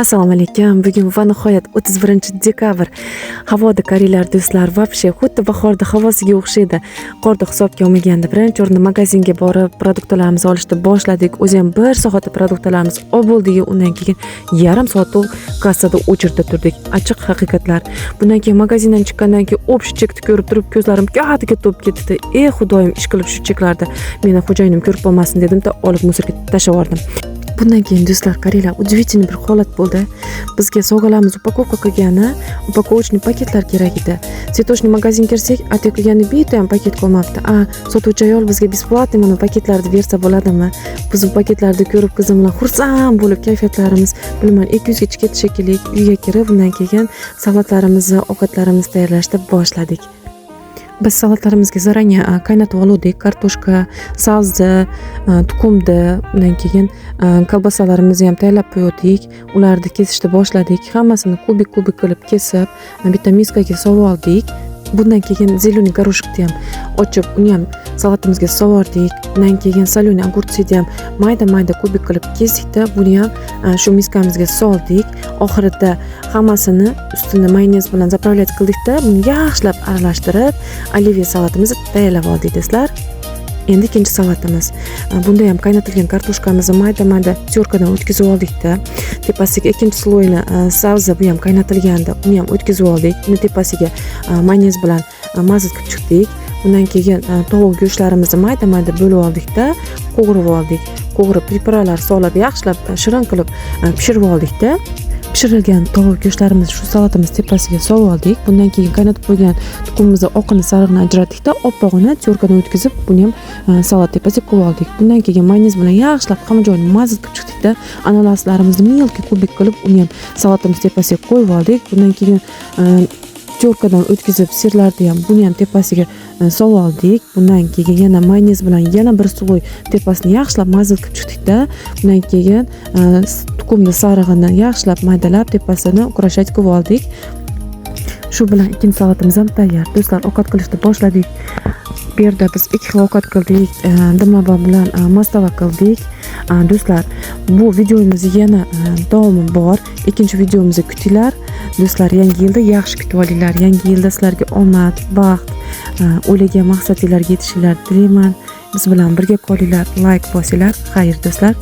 Assalomu alaykum. Bugun va nihoyat 31-dekabr. Havoda qaranglar do'stlar, vobshe xuddi bahorda havosiga o'xshaydi. Qorda hisobga olmaganda birinchi o'rinda magazinga borib, produktlarimizni olishni boshladik. O'zi ham 1 soatda produktlarimiz oldik, undan keyin yarim soat kassada o'chirda turdik. Ochiq haqiqatlar. Bundan keyin magazindan chiqqandan keyin общий chekni ko'rib turib, ko'zlarim katiga to'p ketdi. Xudoyim, ish qilib shu cheklarda meni xo'jayinim ko'rib qolmasin dedim-da, olib musorga tashlab yubordim. Bundan keyin do'stlar, qaranglar, udivительный bir holat bo'ldi. Bizga sovg'alarimiz upakovka qilgani, upakovочный paketlar kerak edi. Setoshni magazin kirsak, aytib qilgani bitta ham paket qolmabdi. Sotuvchi ayol bizga besplatno mana paketlarni bersa bo'ladimi? Biz bu paketlarni ko'rib qizim bilan xursand bo'lib, kayfiyatlarimiz bilman 200 gacha ketdi shekilli. Uyga kirib, bundan keyin salatlarimizni, ovqatlarimizni tayyorlashni boshladik. Biz salatlarimizga zarangga qaynatib oldik, kartoshka, sabzi, tuxumni, undan keyin kolbasalarimizni ham tayyorlab qo'ydik. Ularni kesishni boshladik. Hammasini kubik-kubik qilib kesib, bitta miskaga solib oldik. Bundan keyin zeleniy goрошкni ham ochib, uni ham salatimizga sovordik. Undan keyin soleniy огурцini ham mayda-mayda kubik qilib kesdik-da, buni ham shu miskamizga soldik. Oxirida hammasini ustini mayonez bilan zapravlat qildik-da, buni yaxshilab aralashtirib, oливье salatimizni tayyorlab oldik do'stlar. Endi ikkinchi salatimiz. Bunda ham qaynatilgan kartoshkamizni mayda-mayda tyorkadan o'tkazib oldik-da. Tepasiga ikkinchi sloyni sabzi, bu ham qaynatilganda, uni ham o'tkazib oldik. Uni tepasiga mayonez bilan mazut qilib chiqdik. Undan keyin tovuq go'shtlarimizni mayda-mayda bo'lib oldik-da, qovurib oldik. Qovurib, preparalar solib, yaxshilab shirin qilib pishirib oldik-da. Pishirilgan tovuq go'shtlarimizni shu salatimiz tepasiga solib oldik. Bundan keyin qaynatib qo'ygan tuxumimizni oqini, sarig'ini ajratdik-da, oppog'ini tyorkadan o'tkazib, buni ham salat tepasiga qo'yib oldik. Bundan keyin mayonez bilan yaxshilab hamma joyini mazut qilib chiqdik-da, ananaslarimizni milka kubik qilib, uni ham salatimiz tepasiga qo'yib oldik. Bundan keyin tyorkadan o'tkazib, sirlarni ham buni ham tepasiga solib oldik. Bundan keyin yana mayonez bilan yana bir sloy tepasini yaxshilab mazut qilib chiqdik-da. Bundan keyin tuxumni, sarig'ini yaxshilab maydalab tepasini ukrashat qilib oldik. Shu bilan ikkinchi salatimiz ham tayyor. Do'stlar, ovqat qilishni boshladik. Bu yerda biz 2 xil ovqat qildik. Dimlaba bilan mastava qildik. Do'stlar, bu videomiz yana davomi bor. Ikkinchi videomizni kutinglar. Do'stlar, yangi yilda yaxshi kutib olinglar. Yangi yilda sizlarga omad, baxt, o'ylagan maqsadinglarga yetishinglarni tilayman. Biz bilan birga qolinglar, like bosinglar. Xayr do'stlar.